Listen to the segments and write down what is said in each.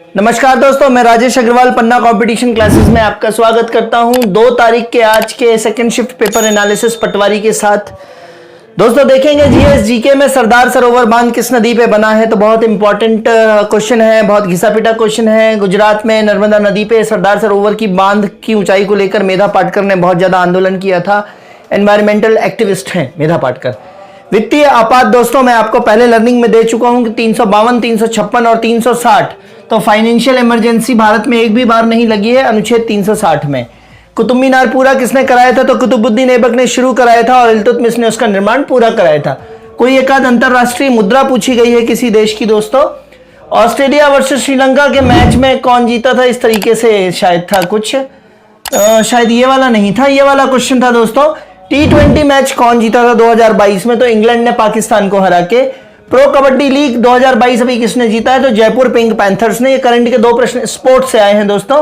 नमस्कार दोस्तों, मैं राजेश अग्रवाल पन्ना कंपटीशन क्लासेस में आपका स्वागत करता हूं 2 तारीख के आज के सेकंड शिफ्ट पेपर एनालिसिस पटवारी के साथ। दोस्तों देखेंगे जीएस जीके में सरदार सरोवर बांध किस नदी पे बना है, तो बहुत इंपॉर्टेंट क्वेश्चन है, बहुत घिसा पिटा क्वेश्चन है। गुजरात में नर्मदा नदी पे सरदार सरोवर की बांध की ऊंचाई को लेकर मेधा पाटकर ने बहुत ज्यादा आंदोलन किया था। एनवायरमेंटल एक्टिविस्ट हैं मेधा पाटकर। वित्तीय आपात दोस्तों मैं आपको पहले लर्निंग में दे चुका हूं कि 352, 356 और 360। तो फाइनेंशियल इमरजेंसी भारत में एक भी बार नहीं लगी है अनुच्छेद 360 में। कुतुब मीनार पूरा किसने कराया था, तो कुतुबुद्दीन ऐबक ने शुरू कराया था और इल्तुतमिश ने उसका निर्माण पूरा कराया था। कोई एक आध अंतरराष्ट्रीय मुद्रा पूछी गई है किसी देश की दोस्तों। ऑस्ट्रेलिया वर्सेस श्रीलंका के मैच में कौन जीता था, इस तरीके से शायद था कुछ, शायद ये वाला नहीं था, ये वाला क्वेश्चन था दोस्तों। T20 मैच कौन जीता था 2022 में, तो इंग्लैंड ने पाकिस्तान को हरा के। प्रो कबड्डी लीग 2022 अभी किसने जीता है, तो जयपुर पिंक पैंथर्स ने। ये करंट के 2 प्रश्न स्पोर्ट्स से आए हैं दोस्तों।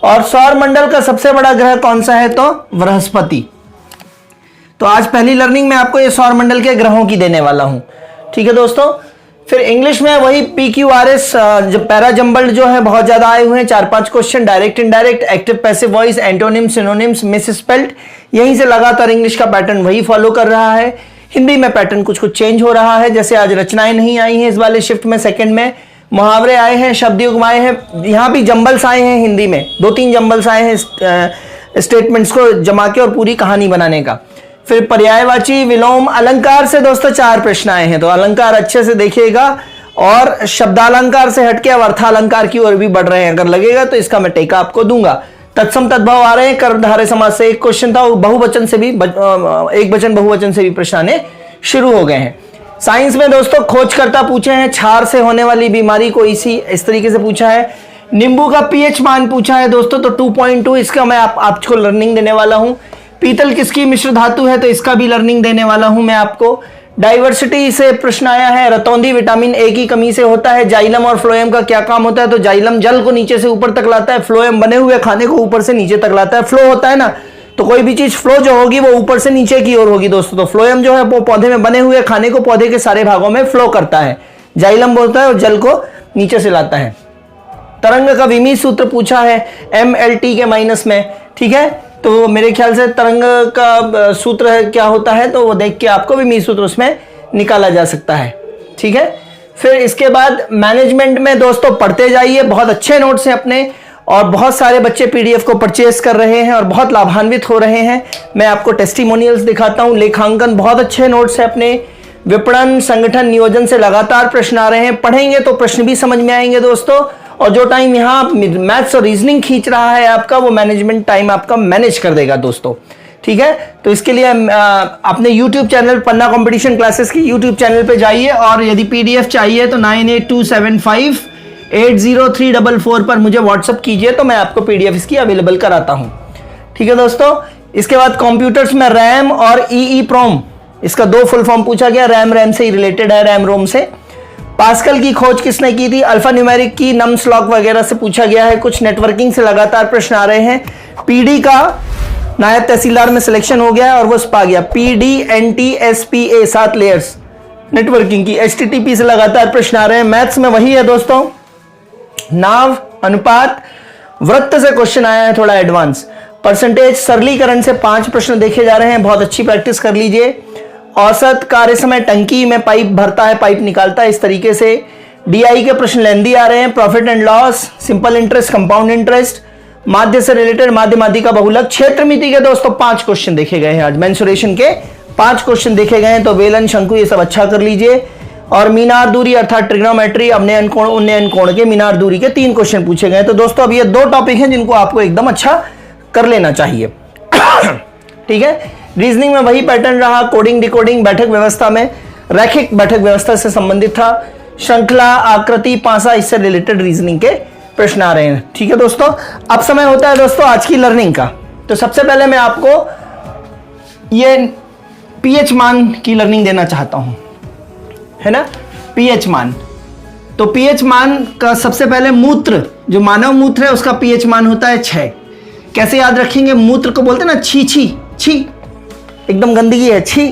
और सौर मंडल का सबसे बड़ा ग्रह कौन सा है, तो बृहस्पति। तो आज पहली लर्निंग में आपको ये सौर मंडल के ग्रहों की देने वाला हूं, ठीक है दोस्तों। फिर इंग्लिश में वही PQRS पैरा जंबल्ड जो है बहुत ज्यादा आए हुए हैं, 4-5 question. Direct indirect, active passive voice, antonym, synonyms, misspelled, यहीं से लगातार इंग्लिश का पैटर्न वही फॉलो कर रहा है। हिंदी में पैटर्न कुछ कुछ चेंज हो रहा है, जैसे आज रचनाएं नहीं आई हैं इस वाले शिफ्ट में, सेकंड में मुहावरे आए हैं, शब्द युग्म आए हैं, यहाँ भी जंबल्स आए हैं। हिंदी में 2-3 जंबल्स आए हैं स्टेटमेंट्स को जमा के और पूरी कहानी बनाने का। फिर पर्यायवाची, विलोम, अलंकार से दोस्तों 4 प्रश्न आए हैं, तो अलंकार अच्छे से देखिएगा। और शब्दालंकार से हटके अब अर्थालंकार की ओर भी बढ़ रहे हैं, अगर लगेगा तो इसका मैं टेका आपको दूंगा। तत्सम तद्भव आ रहे हैं, कर्मधारय समास से एक क्वेश्चन था, बहुवचन से भी एक वचन बहुवचन से भी प्रश्न आने शुरू हो गए हैं। साइंस में दोस्तों खोजकर्ता पूछे हैं, क्षार से होने वाली बीमारी को इस तरीके से पूछा है। नींबू का पीएच मान पूछा है दोस्तों, तो 2.2 इसका मैं आपको लर्निंग देने वाला हूं। पीतल किसकी मिश्र धातु है, तो इसका भी लर्निंग देने वाला हूं मैं आपको। डाइवर्सिटी से प्रश्न आया है, रतौंधी विटामिन ए की कमी से होता है। जाइलम और फ्लोएम का क्या काम होता है, तो जाइलम जल को नीचे से ऊपर तक लाता है, फ्लोएम बने हुए खाने को ऊपर से नीचे तक लाता है। फ्लो होता है ना, तो कोई भी चीज फ्लो जो होगी वो ऊपर से नीचे की ओर होगी दोस्तों। तो फ्लोएम जो है वो पौधे में बने हुए खाने को पौधे के सारे भागों में फ्लो करता है। जाइलम बोलता है और जल को नीचे से लाता है। तरंग का विमीय सूत्र पूछा है MLT के माइनस में, ठीक है। तो मेरे ख्याल से तरंग का सूत्र है क्या होता है, तो वो देख के आपको विमीय सूत्र उसमें निकाला जा सकता है, ठीक है। फिर इसके बाद मैनेजमेंट में दोस्तों पढ़ते जाइए, बहुत अच्छे नोट्स हैं अपने, और बहुत सारे बच्चे PDF को परचेस कर रहे हैं और बहुत लाभान्वित हो रहे हैं। मैं आपको टेस्टिमोनियल्स दिखाता हूं। लेखांकन बहुत अच्छे नोट्स हैं अपने। विपणन, संगठन, नियोजन से लगातार प्रश्न आ रहे हैं, पढ़ेंगे तो प्रश्न भी समझ में आएंगे दोस्तों। और जो टाइम यहाँ मैथ्स और रीजनिंग खींच रहा है आपका, वो मैनेजमेंट टाइम आपका मैनेज कर देगा दोस्तों, ठीक है। तो इसके लिए अपने YouTube चैनल पन्ना कंपटीशन क्लासेस की YouTube चैनल पे जाइए, और यदि PDF चाहिए तो 9827580344 पर मुझे व्हाट्सअप कीजिए, तो मैं आपको PDF इसकी अवेलेबल कराता हूं, ठीक है दोस्तों। इसके बाद कंप्यूटर्स में रैम और EEPROM, इसका 2 फुल फॉर्म पूछा गया। रैम से ही रिलेटेड है, रैम रोम से। पास्कल की खोज किसने की थी, अल्फा न्यूमेरिक की, नम्स लॉग वगैरह से पूछा गया है। कुछ नेटवर्किंग से लगातार प्रश्न आ रहे हैं। PD का नायब तहसीलदार में सिलेक्शन हो गया है और वो स्पा गया। PDNTSPA 7 लेयर्स नेटवर्किंग की। HTTP से लगातार प्रश्न आ रहे हैं। मैथ्स में वही है दोस्तों, नाव, अनुपात, वृत्त से क्वेश्चन आया है थोड़ा एडवांस। परसेंटेज, सरलीकरण से 5 प्रश्न देखे जा रहे हैं, बहुत अच्छी प्रैक्टिस कर लीजिए। औसत कार्य समय, टंकी में पाइप भरता है, पाइप निकालता है, इस तरीके से। DI के प्रश्न लेंदी आ रहे हैं। Profit and loss, simple interest, compound interest, माध्य से रिलेटेड, माध्य माध्य का बहुलक। क्षेत्र मिति के दोस्तों 5 क्वेश्चन देखे गए हैं आज। मेंसुरेशन के 5 क्वेश्चन देखे गए हैं, तो बेलन, शंकु, ये सब अच्छा कर लीजिए। और मीनार दूरी अर्थात ट्रिग्नोमेट्री, अवनयन कोण, उन्नयन कोण के मीनार दूरी के 3 क्वेश्चन पूछे गए। तो दोस्तों अब ये 2 टॉपिक हैं जिनको आपको एकदम अच्छा कर लेना चाहिए, ठीक है। रीजनिंग में वही पैटर्न रहा, कोडिंग, डिकोडिंग, बैठक व्यवस्था में रैखिक बैठक व्यवस्था से संबंधित था। श्रृंखला, आकृति, पासा, इससे रिलेटेड रीजनिंग के प्रश्न आ रहे हैं, ठीक है दोस्तों। अब समय होता है दोस्तों आज की लर्निंग का। तो सबसे पहले मैं आपको ये पीएच मान की लर्निंग देना चाहता हूं, है ना। पीएच मान, तो पीएच मान का सबसे पहले मूत्र, जो मानव मूत्र है उसका पीएच मान होता है 6। कैसे याद रखेंगे, मूत्र को बोलते हैं ना छी छी छी, एकदम गंदगी है छी,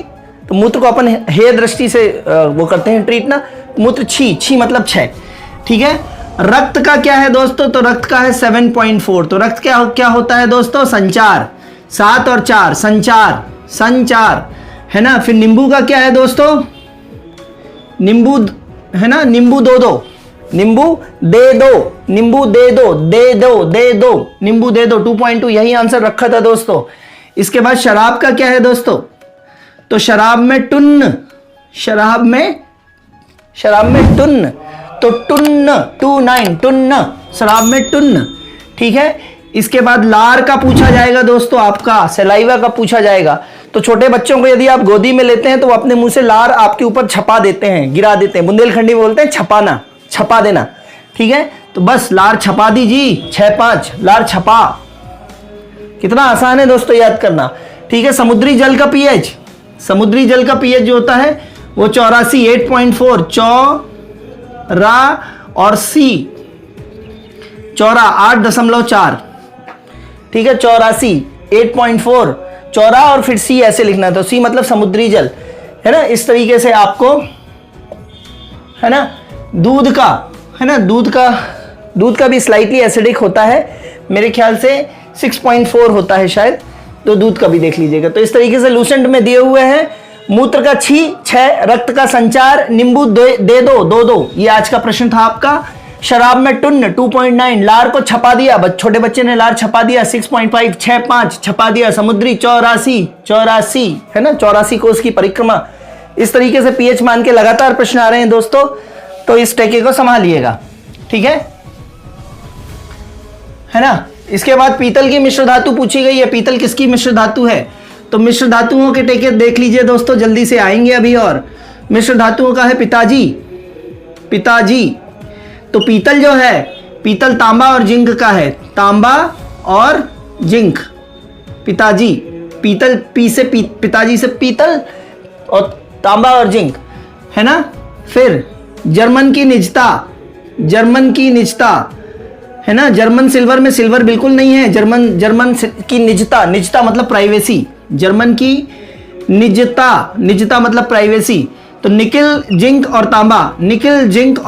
तो मूत्र को अपन हेय दृष्टि से वो करते हैं ट्रीट ना, मूत्र छी छी मतलब 6, ठीक है। रक्त का क्या है दोस्तों? तो रक्त का है 7.4। तो रक्त क्या होता है दोस्तों? संचार। 7 और 4 संचार है ना। फिर नींबू का क्या है दोस्तों? नींबू है ना, नींबू दे दो, नींबू दे दो, नींबू दे दो 2.2, यही आंसर रखा था दोस्तों। इसके बाद शराब का क्या है दोस्तों? तो शराब में टुन्न, तो टुन्न 29 टुन्न, शराब में टुन्न। ठीक है। इसके बाद लार का पूछा जाएगा दोस्तों, आपका सलाइवा का पूछा जाएगा। तो छोटे बच्चों को यदि आप गोदी में लेते हैं तो वो अपने मुंह से लार आपके ऊपर छपा देते हैं, गिरा देते हैं। बुंदेलखंडी में बोलते हैं छपाना, छपा देना। ठीक है। तो बस लार छपा दी जी, 6-5 लार छपा। कितना आसान है दोस्तों याद करना। ठीक है। समुद्री जल का पीएच, समुद्री जल का पीएच जो होता है वो 84, 8.4, चौरा और सी, चौरा 8.4। ठीक है। 84, 8.4 चौरा और फिर सी ऐसे लिखना। तो सी मतलब समुद्री जल है ना। इस तरीके से आपको है ना। दूध का है ना, दूध का भी स्लाइटली एसिडिक होता है, मेरे ख्याल से 6.4 होता है शायद। तो दूध का भी देख लीजिएगा। तो इस तरीके से लूसेंट में दिए हुए हैं। मूत्र का 6, रक्त का संचार, नींबू दे दो, ये आज का प्रश्न था आपका। शराब में टुन्न 2.9, लार को छपा दिया, छोटे बच्चे ने लार छपा दिया 6.5, 6-5 छपा दिया। समुद्री 84 है ना, 84 कोस की परिक्रमा। इस तरीके से पीएच मान के लगातार प्रश्न आ रहे हैं दोस्तों, तो इस टैके को संभालिएगा। ठीक है ना। इसके बाद पीतल की मिश्र धातु पूछी गई है। पीतल किसकी मिश्र धातु है? तो मिश्र धातुओं के टेके देख लीजिए दोस्तों, जल्दी से आएंगे अभी। और मिश्र धातुओं का है पिताजी। तो पीतल जो है, पीतल तांबा और जिंक का है, तांबा और जिंक। पिताजी, पीतल पिताजी से पीतल और तांबा और जिंक है ना। फिर जर्मन की निजता है ना। जर्मन सिल्वर में सिल्वर बिल्कुल नहीं है। जर्मन की निजता मतलब प्राइवेसी। जर्मन की निजता मतलब प्राइवेसी। तो निकिल जिंक और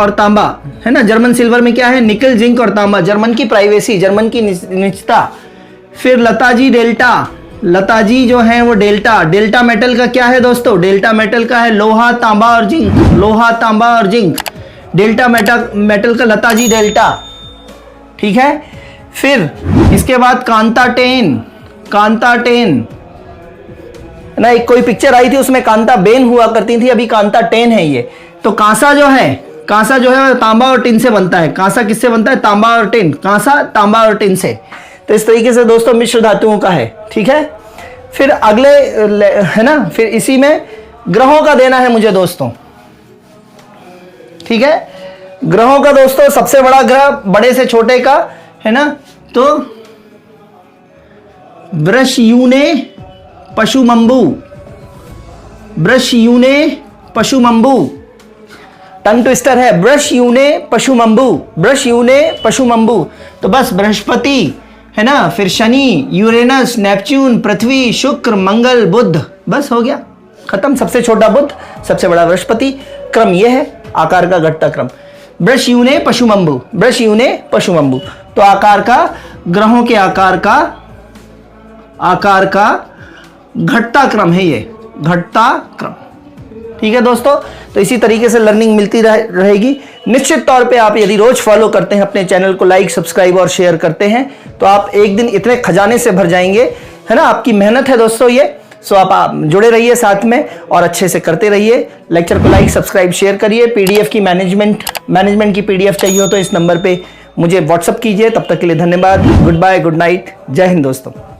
तांबा है ना। जर्मन सिल्वर में क्या है? निकिल जिंक और तांबा। जर्मन की प्राइवेसी, जर्मन की निजता। फिर लताजी जो है वो डेल्टा मेटल का क्या है दोस्तों? डेल्टा मेटल का है लोहा, तांबा और जिंक। डेल्टा मेटल का लताजी डेल्टा। ठीक है। फिर इसके बाद कांता ना, एक कोई पिक्चर आई थी उसमें कांता बेन हुआ करती थी, अभी कांता टेन है ये। तो कांसा जो है तांबा और टिन से बनता है। कांसा किससे बनता है? तांबा और टिन। कांसा तांबा और टिन से। तो इस तरीके से दोस्तों मिश्र धातुओं का है। ठीक है। फिर अगले है ना, फिर इसी में ग्रहों का देना है मुझे दोस्तों। ठीक है। ग्रहों का दोस्तों, सबसे बड़ा ग्रह बड़े से छोटे का है ना। तो ब्रशयूने पशुमंबू, टंग ट्विस्टर है। ब्रशयूने पशुमंबू। तो बस बृहस्पति है ना, फिर शनि, यूरेनस, नेपच्यून, पृथ्वी, शुक्र, मंगल, बुध, बस हो गया खत्म। सबसे छोटा बुध, सबसे बड़ा बृहस्पति। क्रम यह है, आकार का घटता क्रम। ब्रशयूने पशुमंबू। तो आकार का, ग्रहों के आकार का घटता क्रम है ये, घटता क्रम। ठीक है दोस्तों। तो इसी तरीके से लर्निंग मिलती रहेगी। निश्चित तौर पे आप यदि रोज फॉलो करते हैं, अपने चैनल को लाइक, सब्सक्राइब और शेयर करते हैं, तो आप एक दिन इतने खजाने से भर जाएंगे, है ना। आपकी मेहनत है दोस्तों ये। सो आप जुड़े रहिए साथ में और अच्छे से करते रहिए। लेक्चर को लाइक, सब्सक्राइब, शेयर करिए। पीडीएफ की मैनेजमेंट की पीडीएफ चाहिए हो तो इस नंबर पे मुझे व्हाट्सअप कीजिए। तब तक के लिए धन्यवाद। गुड बाय, गुड नाइट, जय हिंद दोस्तों।